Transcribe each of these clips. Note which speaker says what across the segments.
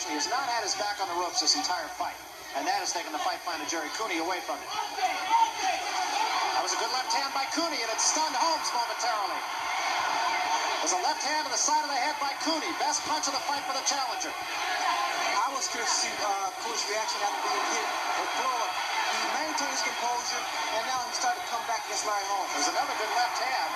Speaker 1: situation. He has not had his back on the ropes this entire fight. And that has taken the fight plan of Gerry Conney away from him. That was a good left hand by Conney, and it stunned Holmes momentarily. There's a left hand to the side of the head by Conney. Best punch of the fight for the challenger.
Speaker 2: I was curious to see Conney's reaction after being hit or floored. He maintained his composure, and now he started to come back against Larry Holmes.
Speaker 1: There's another good left hand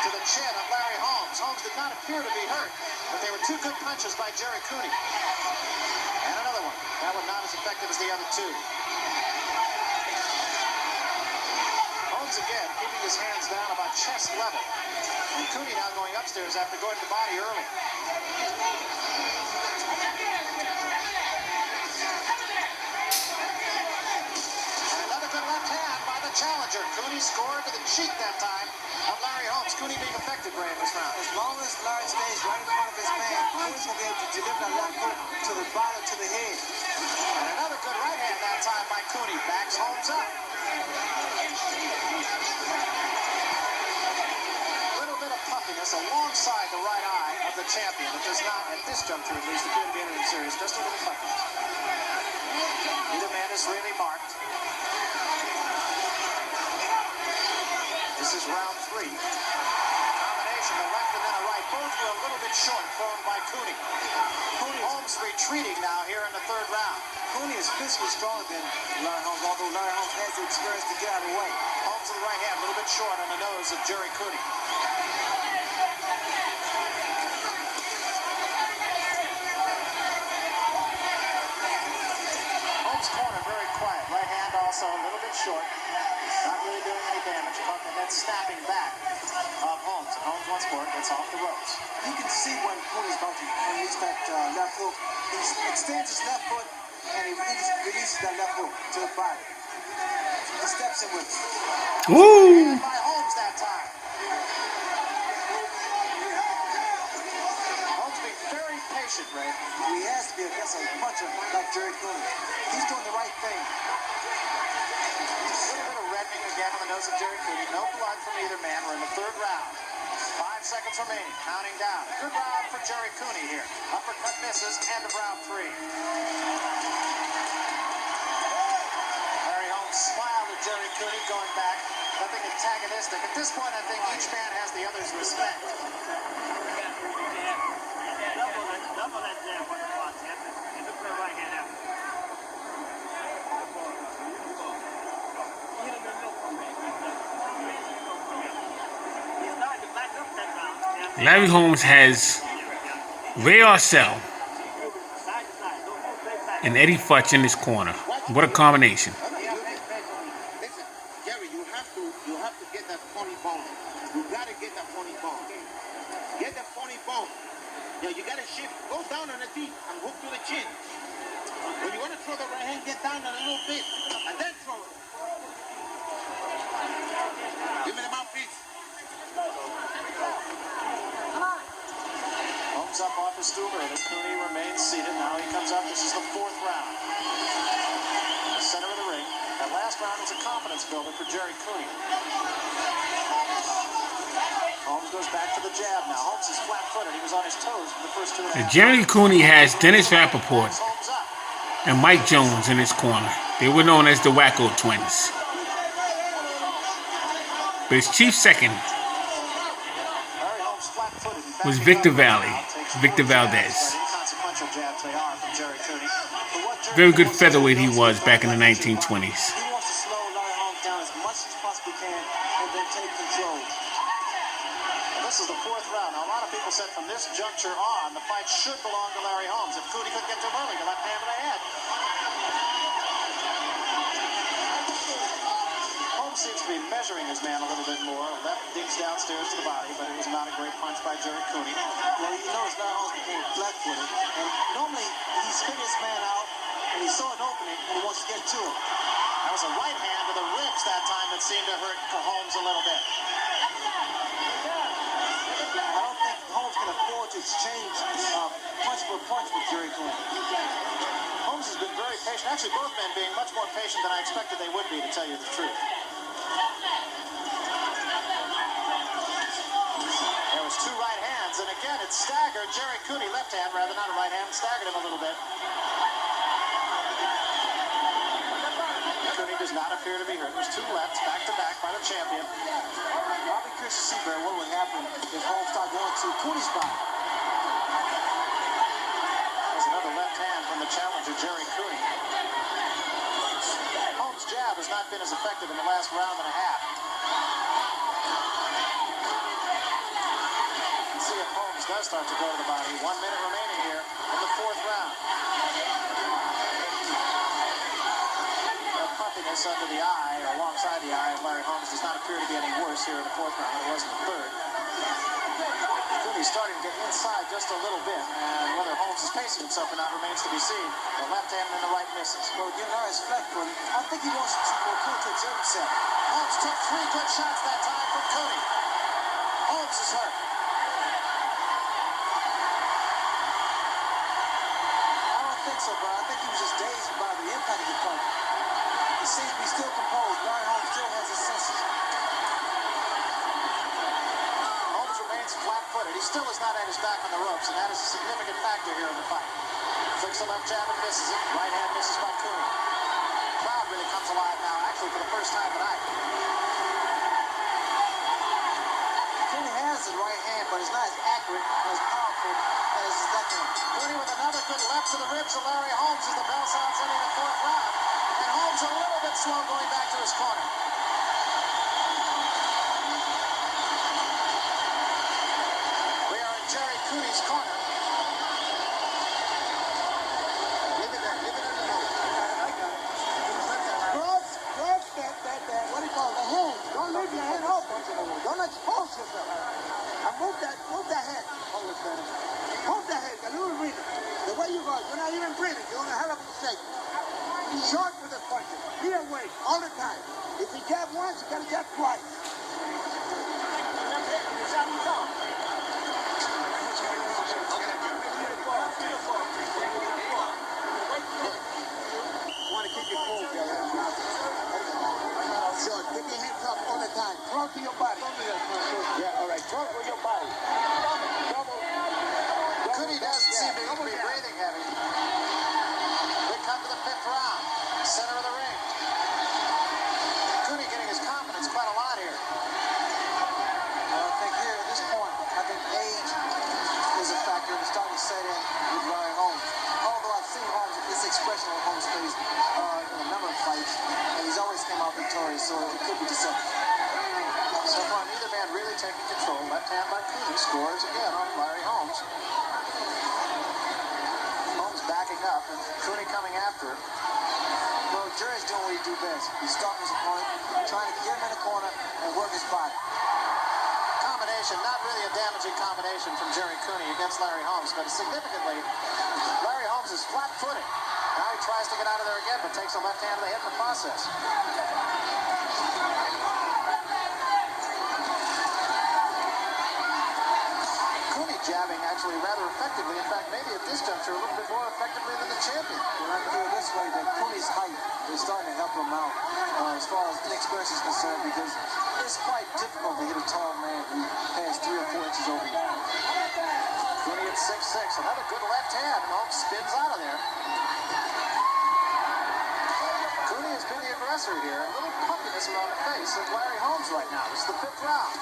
Speaker 1: to the chin of Larry Holmes. Holmes did not appear to be hurt, but they were two good punches by Gerry Conney. And another one. That one not as effective as the other two. Holmes again keeping his hands down about chest level. And Conney now going upstairs after going to the body early. And another good left hand by the challenger. Conney scored to the cheek that time of Larry Holmes. Conney being effective, Ray, in this round.
Speaker 2: As long as Larry stays right in front of his man, Conney's going to be able to deliver that left hook to the bottom, to the head.
Speaker 1: And another good right hand that time by Conney. Backs Holmes up. Puffiness alongside the right eye of the champion. It does not, at this juncture at least, appear to be anything serious. Just a little puffiness. Neither man is really marked. This is round 3. Combination, the left and then a right. Both were a little bit short, thrown by Conney. Holmes retreating now here in the 3rd round.
Speaker 2: Conney is physically stronger than Larry Holmes, although Larry Holmes has the experience to get out of the way.
Speaker 1: Holmes with the right hand, a little bit short on the nose of Gerry Conney. Corner very quiet. Right hand also a little bit short. Not really doing any damage. Caught the head snapping back of Holmes. And Holmes once more gets off the ropes.
Speaker 2: You can see when Conney's about to release that left hook. He extends his left foot and he releases that left hook to the body. He steps in with it.
Speaker 1: Ooh! By Holmes that time. Holmes being very patient, Ray.
Speaker 2: He has to be against a puncher like Gerry Conney. He's doing the right thing.
Speaker 1: A little bit of reddening again on the nose of Gerry Conney. No blood from either man. We're in the 3rd round. 5 seconds remaining. Counting down. Good round for Gerry Conney here. Uppercut misses. End of round 3. Larry Holmes smiled at Gerry Conney going back. Nothing antagonistic. At this point, I think each man has the other's respect.
Speaker 3: Double that jab on the box. And look for the right hand out.
Speaker 4: Larry Holmes has Ray Arcel and Eddie Futch in his corner. What a combination.
Speaker 2: Listen, Gerry, you have to get that funny bone. You gotta get that funny bone. Get that funny bone. Yeah, you gotta shift. Go down on the feet and hook to the chin. When you want to throw the right hand, get down a little bit and then throw it. Give me the mouthpiece.
Speaker 1: Holmes up off his stool early. Conney remains seated. Now he comes up. This is the 4th round. In the center of the ring. That last round was a confidence builder for Gerry Conney. Holmes goes back to the jab now. Holmes is flat-footed. He was on his toes for the first 2.5 rounds.
Speaker 4: Gerry Conney has Dennis Rappaport and Mike Jones in his corner. They were known as the Wacko Twins. But his chief second was Victor Valdez. Very good featherweight he was back in the 1920s.
Speaker 2: He wants to slow Larry Holmes down as much as possibly can and then take control.
Speaker 1: This is the 4th round. Now, a lot of people said from this juncture on, the fight should belong to Larry Holmes. If Conney could get to him early, the left hand to the head. Holmes seems to be measuring his man a little bit more. Left digs downstairs to the body, but it was not a great punch by Gerry Conney.
Speaker 2: Well, you notice Larry Holmes became flat-footed, and normally he's spinning his man out, and he saw an opening, and he wants to get to him.
Speaker 1: That was a right hand to the ribs that time that seemed to hurt Holmes a little bit.
Speaker 2: I don't think Holmes can afford to exchange punch for punch with Gerry Conney.
Speaker 1: Holmes has been very patient. Actually, both men being much more patient than I expected they would be, to tell you the truth. There was 2 right hands hands, and again it's staggered. Gerry Cooney, left hand rather, not a right hand, staggered him a little bit. Cooney does not appear to be hurt. There's two lefts back to back by the champion.
Speaker 5: I'll be curious to see, Barry, what would happen if Holmes started going to Cooney's body.
Speaker 1: There's another left hand from the challenger, Gerry Cooney. Holmes' jab has not been as effective in the last round and a half. Let's see if Holmes does start to go to the body. 1 minute remaining here in the fourth round. Pumpiness under the eye, or alongside the eye, of Larry Holmes does not appear to be any worse here in the fourth round than it was in the third. Cooney's starting to get inside just a little bit, and whether Holmes is pacing himself or not remains to be seen. The left hand and the right misses.
Speaker 5: Well, you know, it's flat-footed. I think he wants Cooney to exert himself.
Speaker 1: Holmes took 3 good shots that time from Conney. Holmes is hurt.
Speaker 5: I don't think so, bro. I think he was just dazed by the impact of the punch. He seems to be still composed. Larry Holmes still has his senses.
Speaker 1: Holmes remains flat-footed. He still is not at his back on the ropes, and that is a significant factor here in the fight. Flicks the left jab and misses it. Right hand misses by Conney. Crowd really comes alive now, actually for the first time tonight.
Speaker 5: Cooney has the right hand, but it's not as accurate or as powerful as his left hand.
Speaker 1: Conney with another good left to the ribs of Larry Holmes as the bell sounds ending the fourth round. And Holmes a little bit slow going back to his corner. We are in Gerry Cooney's corner.
Speaker 2: Leave it in the nose.
Speaker 5: I got it. Grab that, what do you call it? The hand. Don't leave your hand open. Don't expose yourself. And move that head. Move that head. A little breathing. The way you go, you're not even breathing. You're in a hell of a mistake. Short with the punches. Be awake all the time. If you jab once, you gotta jab twice. You want to keep your cool, Gerry. So keep your hands up all the time. Throw to your body. Yeah, all right. Throw with your body.
Speaker 1: Cooney doesn't seem to be breathing heavy. We come to the fifth round. Center of the ring. Cooney getting his confidence quite a lot here.
Speaker 5: Well, I think here at this point, I think age is a factor that's starting to set in with Larry Holmes. Although I've seen Holmes, this expression on Holmes' face in a number of fights, and he's always come out victorious, so it could be deceptive.
Speaker 1: So far, neither man really taking control. Left hand by Cooney scores again on Larry Holmes. Holmes backing up, and Cooney coming after.
Speaker 5: Well, Gerry's doing what he do best. He's stalking his opponent, trying to get him in the corner and work his body.
Speaker 1: Combination, not really a damaging combination from Gerry Cooney against Larry Holmes, but significantly, Larry Holmes is flat-footed. Now he tries to get out of there again, but takes a left hand to the head in the process. Cooney jabbing actually rather effectively. In fact, maybe at this juncture a little bit more effectively than the champion.
Speaker 5: Well, I feel this way that Cooney's height is starting to help him out as far as inexperience is concerned, because it's quite difficult to hit a tall man who has 3 or 4 inches over him.
Speaker 1: Cooney at 6'6", another good left hand, and Holmes spins out of there. Cooney has been the aggressor here. A little pumpiness around the face of Larry Holmes right now. This is the 5th round.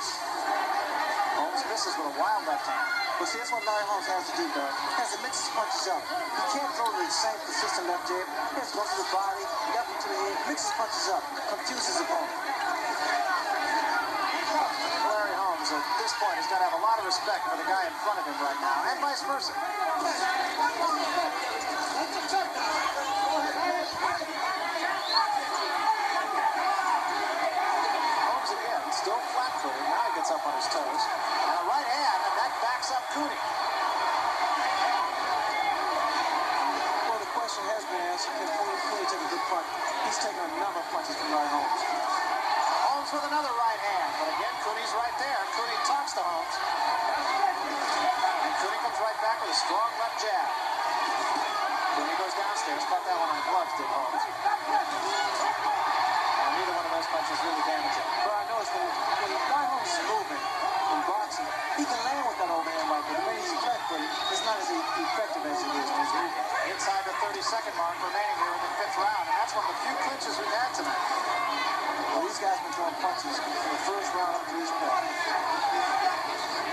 Speaker 1: Holmes misses with a wild left hand.
Speaker 5: But see, that's what Larry Holmes has to do, though. He has to mix his punches up. He can't throw the same consistent left jab. He has to go to the body, up into the head, mix his punches up, confuse his opponent.
Speaker 1: Larry Holmes, at this point, has got to have a lot of respect for the guy in front of him right now, and vice versa. Holmes again, still flat-footed. Now he gets up on his toes. And a right hand, and that backs up Cooney.
Speaker 5: Well, the question has been answered. Can Cooney take a good punch? He's taken a number of punches from Larry Holmes.
Speaker 1: Holmes with another right hand, but again, Cooney's right there. Cooney talks to Holmes. And Cooney comes right back with a strong left jab. Cooney goes downstairs, caught that one on gloves, did Holmes. And neither one of those punches really damaging.
Speaker 5: But I noticed that when Larry Holmes is moving in boxing, he can land with that overhand right
Speaker 1: 30-second mark remaining here in the 5th round, and that's one of the few clinches we've had tonight.
Speaker 5: Well, these guys have been throwing punches from the first round up to this point.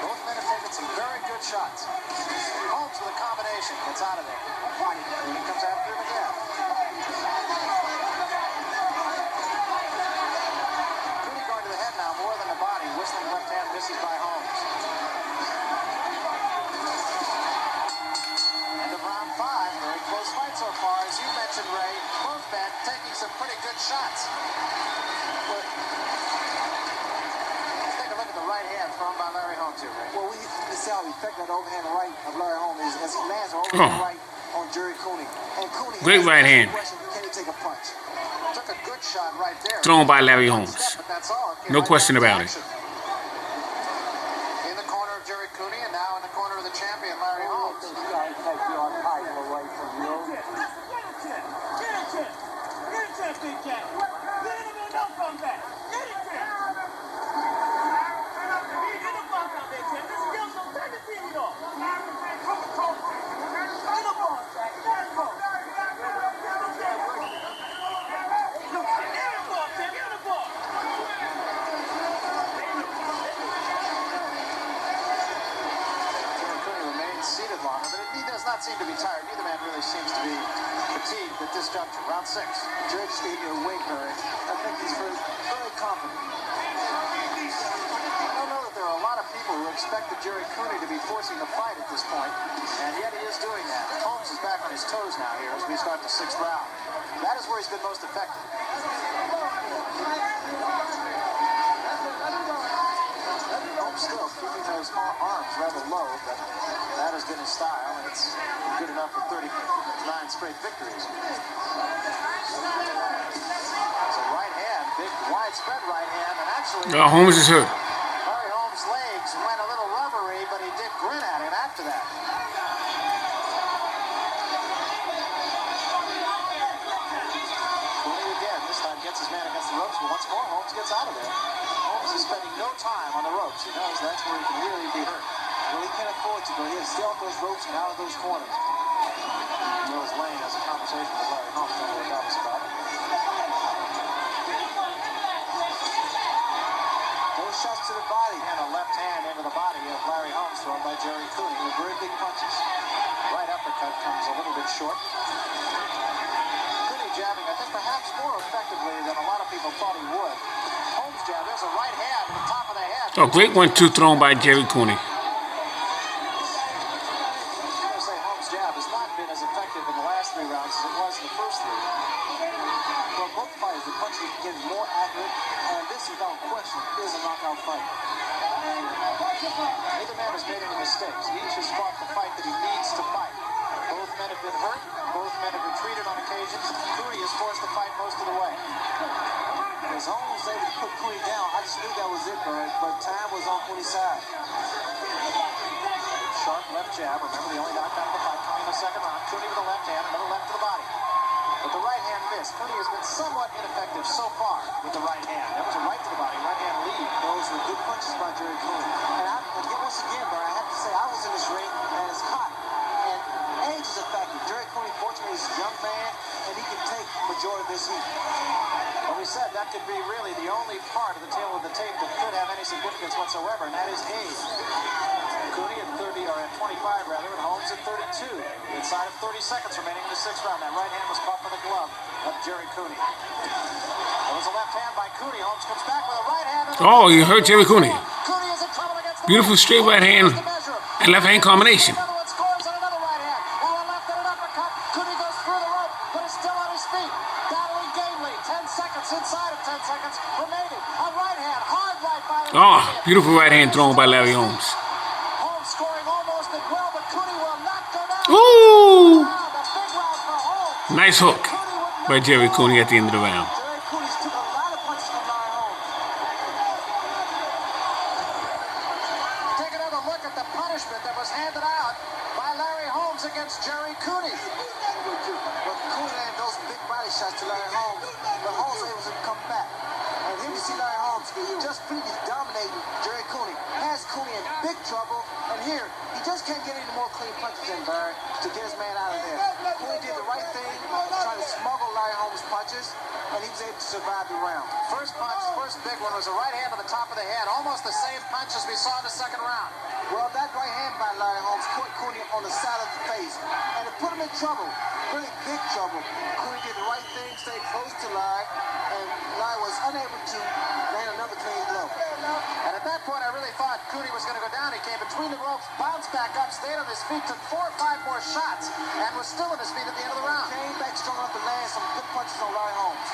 Speaker 1: Both men have taken some very good shots. Holmes with a combination gets out of there. And he comes after him again. Conney going to the head now more than the body. Whistling left hand misses by Holmes. End of round 5. Very close fight so far. As you mentioned, Ray, both men taking some pretty good shots. Let's take a look at the right hand thrown by Larry Holmes here, Ray.
Speaker 5: Well, we can see how effective that overhand right of Larry Holmes is as he lands an overhand right on Gerry Conney. And Conney
Speaker 4: Great right hand.
Speaker 5: Can he take a punch?
Speaker 1: Took a good shot right there.
Speaker 4: Thrown by Larry Holmes.
Speaker 1: But that's all.
Speaker 4: No question about it.
Speaker 1: In the corner of Gerry Conney and now in the corner of the champion, Larry Holmes.
Speaker 5: This guy takes your title away from you.
Speaker 1: Not seem to be tired. Neither man really seems to be fatigued at this juncture. Round 6.
Speaker 5: Gerry just gave you a wink, Barry. I think he's very, very confident.
Speaker 1: I don't know that there are a lot of people who expected Gerry Conney to be forcing the fight at this point, and yet he is doing that. Holmes is back on his toes now here as we start the 6th round. That is where he's been most effective. Holmes still keeping those arms rather low, but that has been his style, and it's good enough for 39 straight victories. It's a right hand, big, widespread right hand, and actually...
Speaker 4: Holmes is hurt.
Speaker 1: Larry Holmes' legs went a little rubbery, but he did grin at him after that. Conney again, this time gets his man against the ropes, but once more, Holmes gets out of there. Holmes is spending no time on the ropes. He knows that's where he can really be hurt.
Speaker 5: Well, he can't afford to, but he has to stay off those ropes and out of those corners.
Speaker 1: Mills Lane has a conversation with Larry Holmes. Don't know what that was about.
Speaker 5: Those shots to the body.
Speaker 1: And a left hand into the body of Larry Holmes thrown by Gerry Conney with very big punches. Right uppercut comes a little bit short. Conney jabbing, I think, perhaps more effectively than a lot of people thought he would. Holmes jab, there's a right hand to the top of the head.
Speaker 4: Oh, great 1-2 thrown by Gerry Conney.
Speaker 1: As effective in the last 3 rounds as it was in the first 3.
Speaker 5: Well, both fighters, the punches are getting more accurate, and this, without question, is a knockout fight.
Speaker 1: Neither man has made any mistakes. Each has fought the fight that he needs to fight. Both men have been hurt. Both men have retreated on occasions. Conney has forced the fight most of the way.
Speaker 5: As Holmes was able to put Conney down, I just knew that was it, but time was on Conney's side.
Speaker 1: Sharp left jab. Remember, the only knockout of the fight coming in the 2nd round. Conney with a left hand, another left to the body. But the right hand missed. Conney has been somewhat ineffective so far with the right hand. That was a right to the body, right hand lead.
Speaker 5: Those were good punches by Gerry Conney. And once again, I have to say, I was in this ring, and it's hot. And age is a factor. Gerry Conney, fortunately, is a young man, and he can take the majority of this heat.
Speaker 1: Well, we said that could be really the only part of the tail of the tape that could have any significance whatsoever, and that is age. Conney at 30, or at 25 rather, and Holmes at 32. Inside of 30 seconds remaining in the 6th round. That right hand was caught by the glove of Gerry Conney. There was a left hand by Conney. Holmes comes back with a right hand.
Speaker 4: Oh, you hurt Gerry Conney.
Speaker 1: Conney is in trouble against the
Speaker 4: Beautiful straight right hand and left hand combination.
Speaker 1: Another one scores on another right hand. Now a left and an uppercut. Conney goes through the rope, but is still on his feet. Battling gamely. 10 seconds inside of 10 seconds remaining. A right hand, hard right by the
Speaker 4: Oh, beautiful right hand thrown by Larry Holmes.
Speaker 1: Scoring almost at will, but Conney will not go down.
Speaker 4: Ooh!
Speaker 1: The big round for Holmes.
Speaker 4: Nice hook by Gerry Conney at the end of the round.
Speaker 5: Gerry Conney took a lot of punches from Larry Holmes.
Speaker 1: Take another look at the punishment that was handed out by Larry Holmes against Gerry Conney.
Speaker 5: But Conney landed those big body shots to Larry Holmes, but Holmes was able to come back. And here we see Larry Holmes just previously dominating Gerry Conney. Has Conney in big trouble, and here, he just can't get any more clean punches in, Barry, to get his man out of there. Conney did the right thing, punches, and he was able to survive the round.
Speaker 1: First punch, first big one was a right hand to the top of the head. Almost the same punch as we saw in the second round.
Speaker 5: Well, that right hand by Larry Holmes caught Conney on the side of the face, and it put him in trouble, really big trouble. Conney did the right thing, stayed close to Larry, and Larry was unable to land another clean blow.
Speaker 1: And at that point, I really thought Conney was going to go down. He came between the ropes, bounced back up, stayed on his feet, took 4 or 5 more shots, and was still on his feet at the end of the round.
Speaker 5: Came back strong enough to land some good punches on Larry Holmes.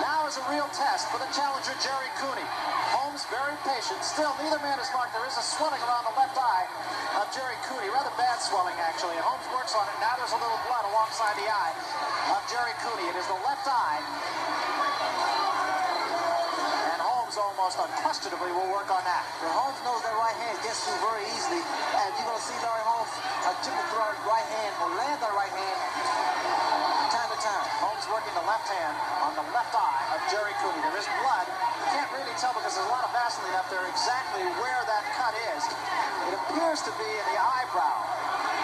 Speaker 1: Now is a real test for the challenger, Gerry Conney. Holmes very patient. Still, neither man is marked. There is a swelling around the left eye of Gerry Conney. Rather bad swelling, actually. And Holmes works on it. Now there's a little blood alongside the eye of Gerry Conney. It is the left eye. And Holmes almost unquestionably will work on that.
Speaker 5: Well, Holmes knows that right hand gets through very easily, and you're going to see Larry Holmes attempt to throw his right hand or land that right hand time to time.
Speaker 1: Holmes working the left hand on the left eye of Gerry Conney. There is blood. You can't really tell because there's a lot of Vaseline up there exactly where that cut is. It appears to be in the eyebrow.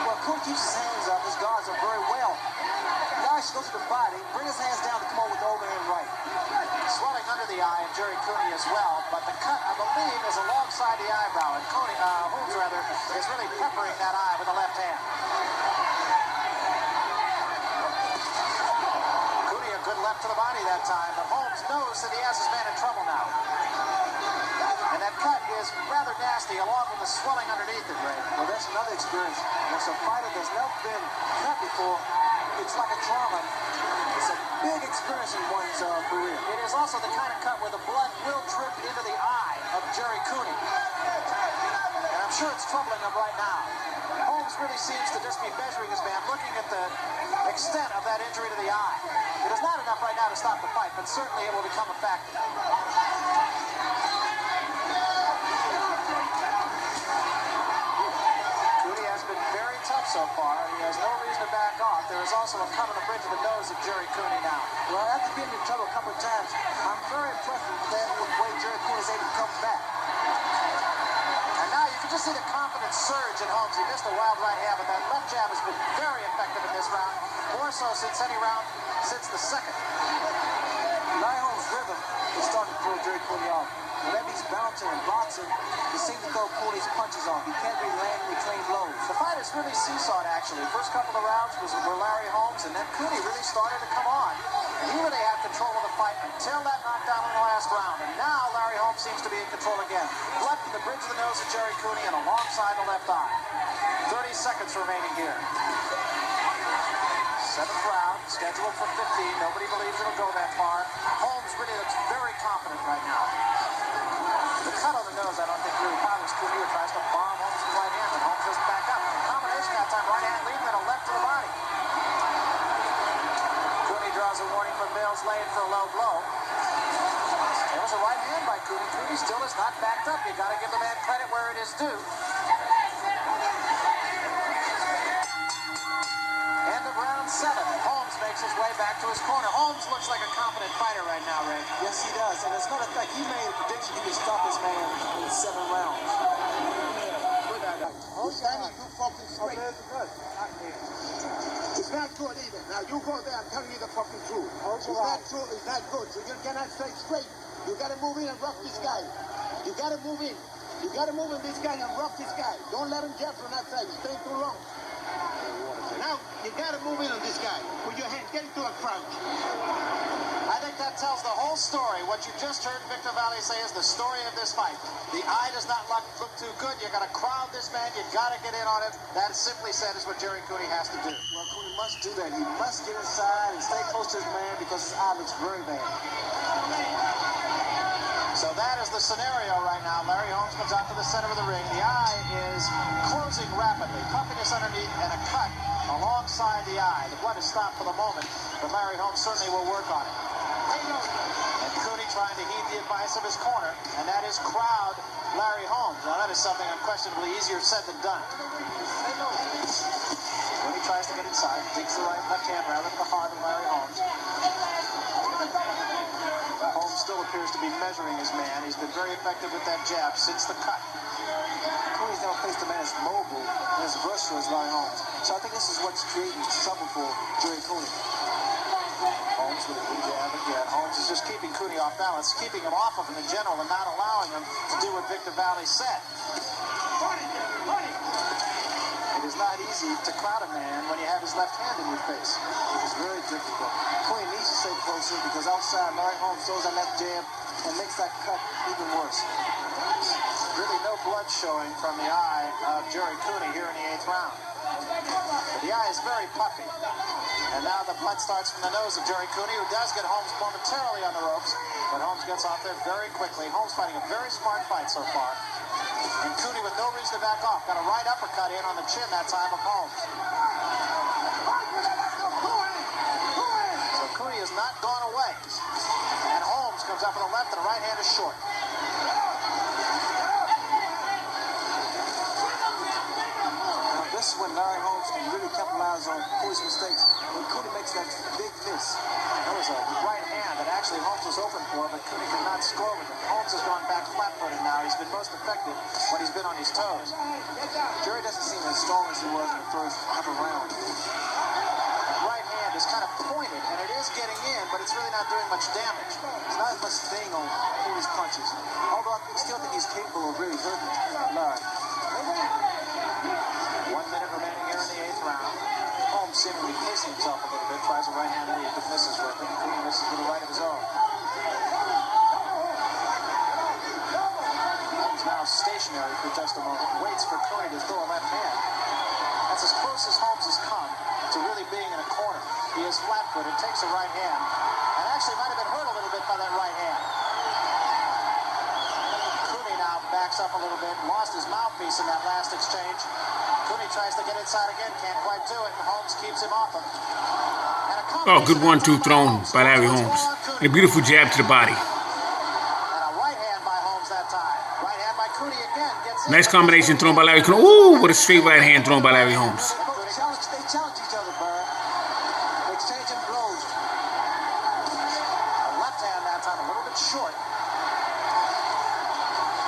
Speaker 5: Well, Conney keeps his hands up. His guards are very well. Larry should go to the body, bring his hands down to come on with the overhand right.
Speaker 1: Swelling under the eye of Gerry Conney as well, but the cut, I believe, is alongside the eyebrow, and Holmes is really peppering that eye with the left hand. Conney a good left to the body that time, but Holmes knows that he has his man in trouble now. And that cut is rather nasty, along with the swelling underneath it, Ray.
Speaker 5: Well, that's another experience. As a fighter that's never been cut before, it's like a trauma. It's a big experience in one's career.
Speaker 1: It is also the kind of cut where the blood will drip into the eye of Gerry Conney. And I'm sure it's troubling him right now. Holmes really seems to just be measuring his man, looking at the extent of that injury to the eye. It is not enough right now to stop the fight, but certainly it will become a factor. Conney has been very tough so far. He has no reason to back off. There is also a cut on the bridge of the nose of Gerry Conney now.
Speaker 5: Well, after being in trouble a couple of times, I'm very impressed with the way Gerry Conney is able to come back.
Speaker 1: And now you can just see the confidence surge in Holmes. He missed a wild right hand, but that left jab has been very effective in this round. More so since any round since the second.
Speaker 5: Larry Holmes' rhythm is starting to throw Gerry Conney off. Whenever he's bouncing and boxing, he seems to throw Conney's punches off. He can't really land any clean blows.
Speaker 1: The fight is really seesawed, actually. First couple of rounds were Larry Holmes, and then Conney really started to come on. And he really had control of the fight until that knockdown in the last round. And now Larry Holmes seems to be in control again. Blood from the bridge of the nose of Gerry Conney and alongside the left eye. 30 seconds remaining here. 7th round, scheduled for 15. Nobody believes it'll go that far. Holmes really looks very confident right now. The cut on the nose, I don't think really bothers Conney, who tries to bomb Holmes with the right hand, and Holmes doesn't back up. Combination that time, right hand lead, then a left to the body. Conney draws a warning from Mills Lane for a low blow. There was a right hand by Conney. Conney still is not backed up. You got to give the man credit where it is due. End of round 7. Holmes makes his way back to his corner. Holmes looks like a confident fighter right now, Ray.
Speaker 5: Yes, he does. And as a matter of fact, he made a prediction he could stop his man in 7 rounds.
Speaker 2: This time you fucking straight. It's not good either. Now you go there, I'm telling you the fucking truth. It's not true, it's not good. So you cannot stay straight. You gotta move in and rough this guy. You gotta move in. You gotta move in this guy and rough this guy. Don't let him jab from that side. He's staying too long. Now you gotta move in on this guy. With your hand, get into a crouch.
Speaker 1: I think that tells the whole story. What you just heard Victor Valley say is the story of this fight. The eye does not look too good. You got to crowd this man. You got to get in on him. That simply said is what Gerry Conney has to do.
Speaker 5: Well, Conney must do that. He must get inside and stay close to his man because his eye looks very bad.
Speaker 1: So that is the scenario right now. Larry Holmes comes out to the center of the ring. The eye is closing rapidly. Puffiness underneath and a cut alongside the eye. The blood is stopped for the moment, but Larry Holmes certainly will work on it. And Conney trying to heed the advice of his corner, and that is crowd Larry Holmes. Now that is something unquestionably easier said than done. Conney tries to get inside, takes the left hand rather than the heart of Larry Holmes. Holmes still appears to be measuring his man. He's been very effective with that jab since the cut.
Speaker 5: Conney's never faced a man as mobile and as versatile as Larry Holmes. So I think this is what's creating trouble for Gerry Conney.
Speaker 1: Holmes with a good jab again. Holmes is just keeping Conney off balance, keeping him off of him in general and not allowing him to do what Victor Valley said. It is not easy to crowd a man when you have his left hand in your face. It is very difficult. Conney needs to stay closer because outside Larry Holmes throws that left jab and makes that cut even worse. Really no blood showing from the eye of Gerry Conney here in the 8th round. But the eye is very puffy. And now the blood starts from the nose of Gerry Conney, who does get Holmes momentarily on the ropes. But Holmes gets off there very quickly. Holmes fighting a very smart fight so far. And Conney with no reason to back off. Got a right uppercut in on the chin that time of Holmes. So Conney has not gone away. And Holmes comes up with a left and a right hand is short. This is when Larry Holmes can really capitalize on Conney's mistakes. When Conney makes that big miss. That was a right hand that actually Holmes was open for, but Conney could not score with it. Holmes has gone back flat-footed now. He's been most effective when he's been on his toes. Gerry doesn't seem as strong as he was in the first half of the round. That right hand is kind of pointed, and it is getting in, but it's really not doing much damage. There's not as much sting on Conney's punches. Although I still think he's capable of really hurting Larry. 1 minute remaining here in the 8th round. Holmes seemingly pacing himself a little bit, tries a right hand lead, but misses with it. Conney misses with a right of his own. Holmes now stationary for just a moment, waits for Conney to throw a left hand. That's as close as Holmes has come to really being in a corner. He is flat-footed, takes a right hand, and actually might have been hurt a little bit by that right hand. Conney now backs up a little bit, lost his mouthpiece in that last exchange. Conney tries to get inside again, can't quite do it, and Holmes keeps him off him.
Speaker 4: Oh, good 1-2 thrown by Larry Holmes. And a beautiful jab to the body.
Speaker 1: And a right hand by Holmes that time. Right hand by Conney again.
Speaker 4: Nice combination thrown by Larry Conney. Ooh, what a straight right hand thrown by Larry Holmes.
Speaker 5: They challenge each other, Burr. Exchanging blows.
Speaker 1: A left hand that time, a little bit short.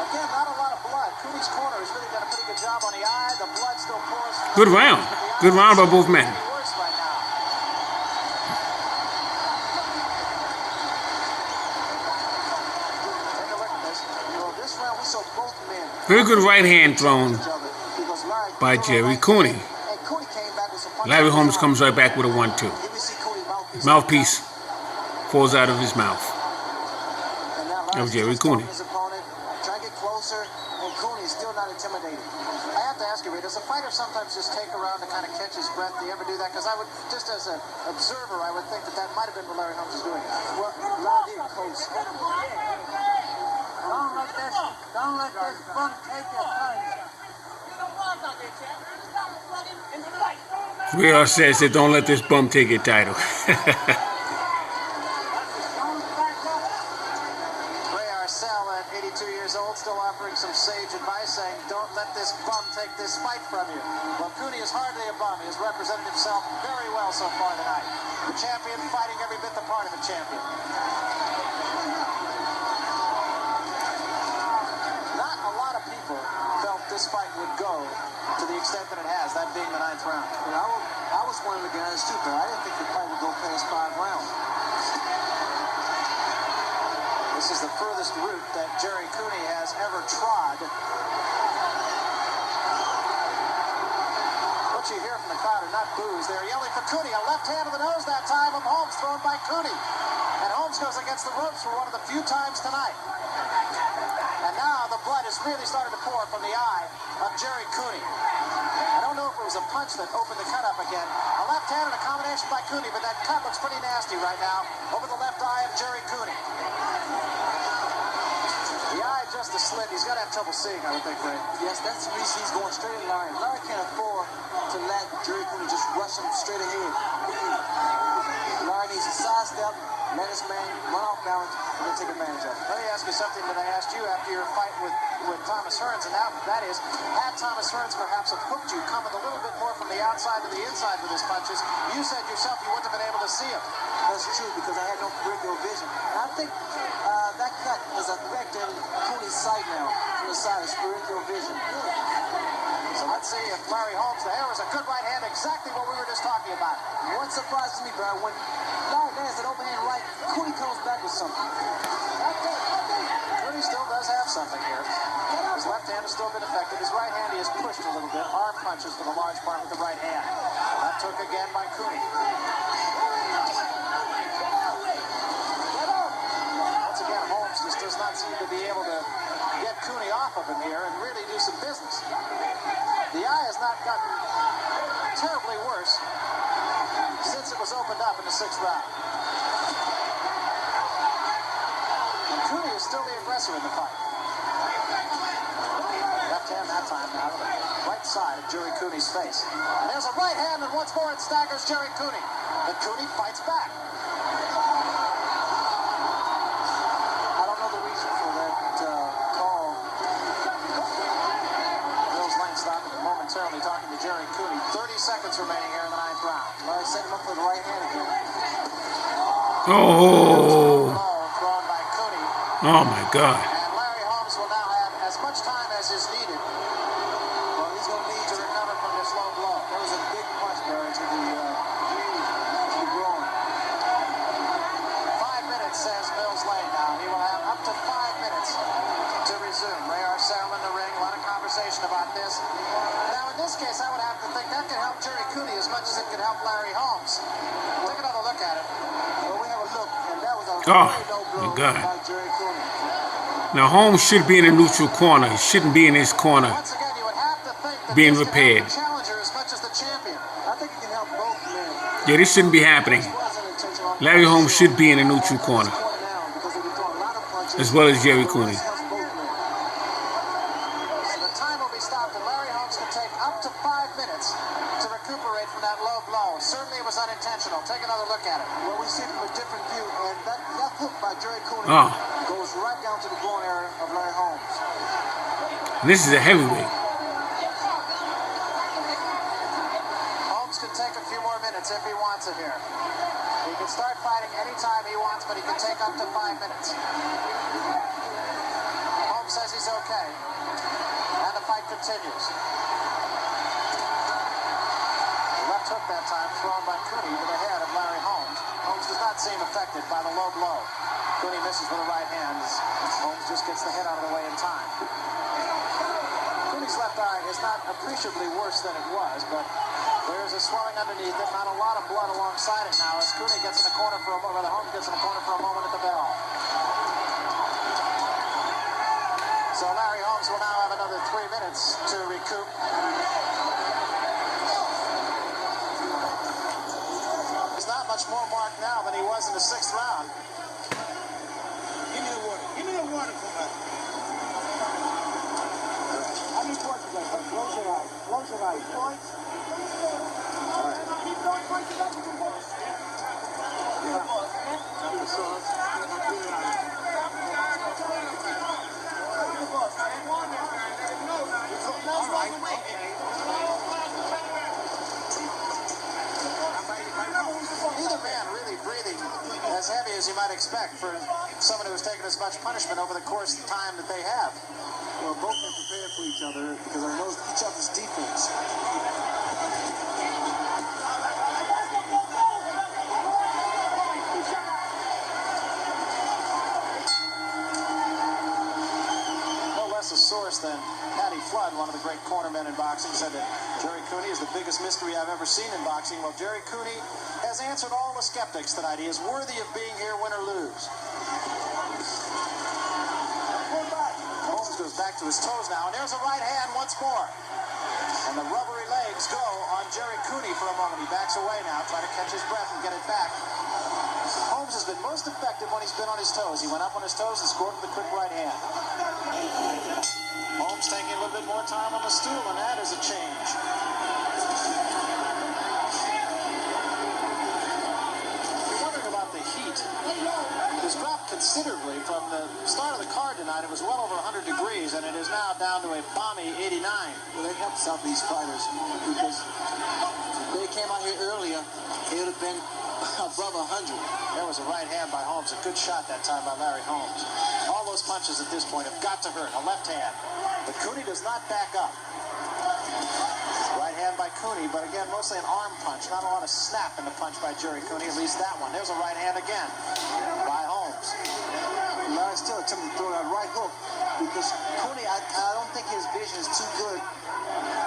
Speaker 1: Again, not a lot of blood. Conney's corner has really done a pretty good job on the eye. The blood still pours.
Speaker 4: Good round. Good round by both men.
Speaker 1: Worse right now. Take a look at this. You know, this round we saw both men.
Speaker 4: Very good right hand thrown
Speaker 5: Because Larry
Speaker 4: by Gerry Conney.
Speaker 5: and Conney came back with some punches.
Speaker 4: Larry Holmes comes right back with a 1-2.
Speaker 5: Here we see Conney
Speaker 4: Mouthpiece falls out of his mouth.
Speaker 5: And now
Speaker 4: That was Gerry
Speaker 5: Larry's
Speaker 4: Conney.
Speaker 5: his opponent, trying to get closer, and Conney is still not intimidated.
Speaker 1: I have to ask you, Ray, does a fighter sometimes just take around to kind of catch his breath? Do you ever do that? Because I would, just as an observer, I would think that that might have been what Larry Holmes was doing.
Speaker 5: Well, Larry did coach.
Speaker 3: Don't let this bump take your time.
Speaker 4: Real says that don't let this bum take your title.
Speaker 1: At 82 years old, still offering some sage advice, saying, don't let this bum take this fight from you. Well, Conney is hardly a bum. He has represented himself very well so far tonight. The champion fighting every bit the part of a champion. Not a lot of people felt this fight would go to the extent that it has, that being the 9th round.
Speaker 5: And I was one of the guys too, but I didn't think the fight would go past 5 rounds.
Speaker 1: This is the furthest route that Gerry Conney has ever trod. What you hear from the crowd are not boos. They're yelling for Conney. A left hand to the nose that time of Holmes thrown by Conney. And Holmes goes against the ropes for one of the few times tonight. And now the blood is really starting to pour from the eye of Gerry Conney. I don't know if it was a punch that opened the cut up again. A left hand and a combination by Conney, but that cut looks pretty nasty right now over the left eye of Gerry Conney. The eye just a slit. He's got to have trouble seeing, I would think, Ray.
Speaker 5: Yes, that's the reason he's going straight at Larry. Larry can't afford to let Gerry Conney just rush him straight ahead. Larry needs to sidestep, let his man run off balance, and then take advantage of it.
Speaker 1: Let me ask you something that I asked you after your fight with Thomas Hearns, and that is, had Thomas Hearns perhaps have hooked you, coming a little bit more from the outside to the inside with his punches, you said yourself you wouldn't have been able to see him.
Speaker 5: That's true, because I had no peripheral vision. And I think that cut has affected Conney's sight now from the side of his peripheral vision.
Speaker 1: So let's see if Larry Holmes, there was a good right hand, exactly what we were just talking about.
Speaker 5: What surprises me, Brad, when Larry lands that overhand right, Conney comes back with something.
Speaker 1: Conney still does have something here. His left hand has still been effective. His right hand he has pushed a little bit. Arm punches for the large part with the right hand. Left hook again by Conney. Once again, Holmes just does not seem to be able to get Conney off of him here and really do some business. The eye has not gotten terribly worse since it was opened up in the 6th round. And Conney is still the aggressor in the fight. Left hand that time now to the right side of Gerry Cooney's face. And there's a right hand, and once more it staggers Gerry Cooney. But Conney fights back.
Speaker 5: I don't know the reason for that call.
Speaker 1: Bill's lane stopping momentarily talking to Gerry Cooney. 30 seconds remaining here in the 9th round.
Speaker 5: Larry set him up for the right hand again.
Speaker 4: Oh.
Speaker 1: Thrown by Conney.
Speaker 4: Oh my God.
Speaker 1: And Larry Holmes will now have as much time as is needed.
Speaker 5: Well, he's going to need
Speaker 1: To recover from this low blow.
Speaker 5: That was a big punch, Barry, to the groin.
Speaker 1: 5 minutes, says Bill's Lane now. He will have up to 5 minutes to resume. Ray Arcel in the ring. A lot of conversation about this. Now, in this case, I would have to think that could help Gerry Cooney as much as it could help Larry Holmes. Take another look at it.
Speaker 5: Well, we have a look, and that was a
Speaker 4: Oh,
Speaker 5: very low blow
Speaker 4: my God.
Speaker 5: by Gerry Cooney.
Speaker 4: Now Holmes should be in a neutral corner. He shouldn't be in his corner.
Speaker 1: Once again, you would have to think that
Speaker 4: Being
Speaker 1: this could
Speaker 4: repaired.
Speaker 1: help the challenger as much as the champion.
Speaker 5: I think it can help both men.
Speaker 4: Yeah, this shouldn't be happening.
Speaker 5: This wasn't intentional.
Speaker 4: Larry Holmes should be in a neutral corner,
Speaker 5: Now, because they were throwing a lot of punches.
Speaker 4: as well as Gerry Cooney.
Speaker 5: This helps both men.
Speaker 1: So the time will be stopped, and Larry Holmes can take up to 5 minutes to recuperate from that low blow. Certainly it was unintentional. Take another look at it.
Speaker 5: Well, we see it from a different view, and that hook by Gerry Cooney
Speaker 4: Oh.
Speaker 5: goes right down to the groin area of Larry Holmes.
Speaker 4: This is a heavyweight.
Speaker 1: Holmes can take a few more minutes if he wants it here. He can start fighting anytime he wants, but he can take up to 5 minutes. Holmes says he's okay, and the fight continues. Left hook that time thrown by Conney to the head of Larry Holmes. Holmes does not seem affected by the low blow. Conney misses with the right hand. Holmes just gets the head out of the way in time. Conney's left eye is not appreciably worse than it was, but there's a swelling underneath it. Not a lot of blood alongside it now as Conney gets in the corner for a moment, or Holmes gets in the corner for a moment at the bell. So Larry Holmes will now have another 3 minutes to recoup. He's not much more marked now than he was in the 6th round.
Speaker 2: Give me the water. Give me the water for that.
Speaker 5: How many points you got? Close your eyes. Close your eyes. Points.
Speaker 1: Neither man really breathing as heavy as you might expect for someone who has taken as much punishment over the course of the time that they have.
Speaker 5: Well, both men prepared for each other because they know each other's defense.
Speaker 1: No less a source than Patty Flood, one of the great cornermen in boxing, said that Gerry Cooney is the biggest mystery I've ever seen in boxing. Well, Gerry Cooney has answered all the skeptics tonight. He is worthy of being here, win or lose. Holmes goes back to his toes now, and there's a right hand once more. And the rubbery legs go on Gerry Cooney for a moment. He backs away now, trying to catch his breath and get it back. Holmes has been most effective when he's been on his toes. He went up on his toes and scored with a quick right hand. Holmes taking a little bit more time on the stool, and that is a change. You're wondering about the heat. It has dropped considerably from the start of the card tonight. It was well over 100 degrees, and it is now down to a balmy 89.
Speaker 5: Well, they help Southeast fighters because if they came out here earlier, it would have been above 100.
Speaker 1: There was a right hand by Holmes. A good shot that time by Larry Holmes. All those punches at this point have got to hurt. A left hand. But Conney does not back up. Right hand by Conney, but again, mostly an arm punch. Not a lot of snap in the punch by Gerry Conney, at least that one. There's a right hand again by Holmes.
Speaker 5: Larry still attempting to throw that right hook because Conney, I don't think his vision is too good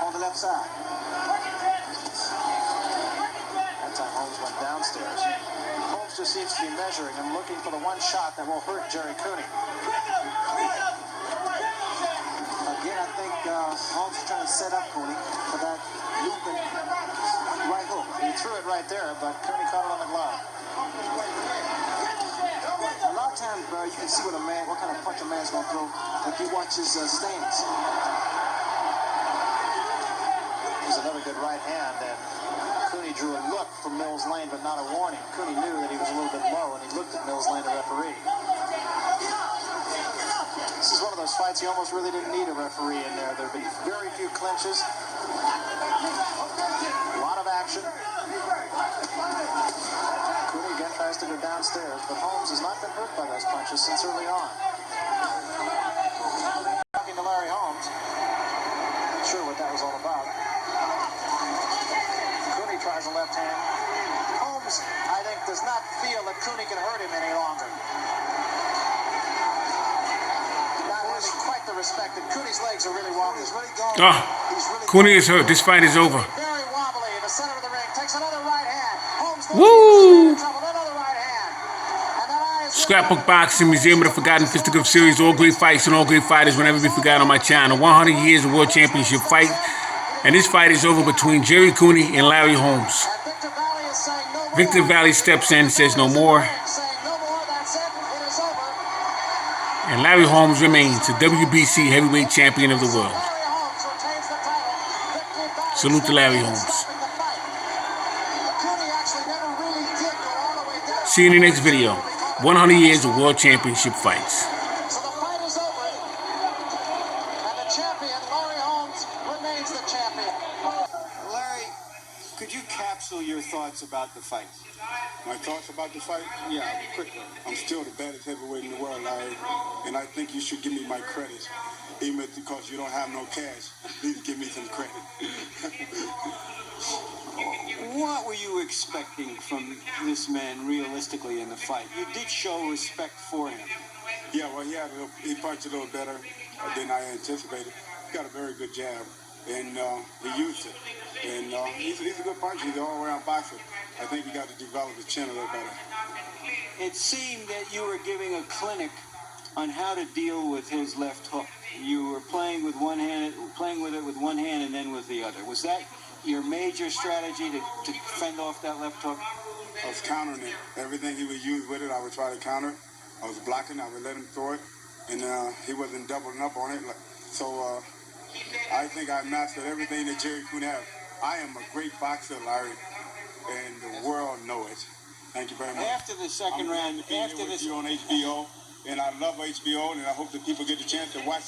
Speaker 5: on the left side.
Speaker 1: That time Holmes went downstairs. Holmes just seems to be measuring and looking for the one shot that will hurt Gerry Conney.
Speaker 5: Again, I think Holmes is trying to set up Conney for that looping right hook.
Speaker 1: He threw it right there, but Conney caught it on the glove.
Speaker 5: A lot of times, you can see what kind of punch a man's going to throw if he watches stance.
Speaker 1: There's another good right hand, and Conney drew a look from Mills Lane, but not a warning. Conney knew that he was a little bit low, and he looked at Mills Lane, the referee. This is one of those fights you almost really didn't need a referee in there. There have been very few clinches. A lot of action. Conney again tries to go downstairs, but Holmes has not been hurt by those punches since early on. Talking to Larry Holmes. Not sure what that was all about. Conney tries a left hand. Holmes, I think, does not feel that Conney can hurt him any longer. Not having quite the respect that Conney's legs are really wobbly.
Speaker 5: He's really gone.
Speaker 4: Conney is hurt. This fight is over.
Speaker 1: Very wobbly in the center of the ring. Takes another right hand. Holmes
Speaker 4: Woo!
Speaker 1: another right hand. And that eye is
Speaker 4: Scrapbook Boxing, Museum of the Forgotten Fisticuffs series. All great fights and all great fighters will never be forgotten on my channel. 100 years of World Championship fight. And this fight is over between Gerry Conney and Larry Holmes.
Speaker 1: Victor Valley is saying no more.
Speaker 4: Victor Valley steps in, says no more.
Speaker 1: Saying no more. That's it. It is over.
Speaker 4: And Larry Holmes remains the WBC heavyweight champion of the world.
Speaker 1: Larry Holmes retains the title. Victor Valley
Speaker 4: Salute to Larry Holmes.
Speaker 1: stopping the fight. Conney actually never really did go all the way down.
Speaker 4: See you in the next video. 100 years of World Championship fights.
Speaker 1: So the fight is over. And the champion, Larry Holmes, remains the champion.
Speaker 6: Larry, could you capsule your thoughts about the fight?
Speaker 7: My thoughts about the fight?
Speaker 6: Yeah, quickly.
Speaker 7: I'm still the baddest heavyweight in the world, Larry, and I think you should give me my credit. Even if because you don't have no cash, please give me some credit.
Speaker 6: What were you expecting from this man realistically in the fight? You did show respect for him.
Speaker 7: Yeah, well, he punched a little better than I anticipated. He got a very good jab, and he used it. And he's a good puncher. He's an all-around boxer. I think he got to develop his chin a little better.
Speaker 6: It seemed that you were giving a clinic on how to deal with his left hook. You were playing with one hand, playing with it with one hand and then with the other. Was that your major strategy to fend off that left hook?
Speaker 7: I was countering it. Everything he would use with it, I would try to counter. I was blocking. I would let him throw it, and he wasn't doubling up on it. So I think I mastered everything that Gerry Conney has. I am a great boxer, Larry, and the world know it. Thank you very much.
Speaker 6: After the second round,
Speaker 7: after this, you on HBO, and I love HBO, and I hope that people get the chance to watch it.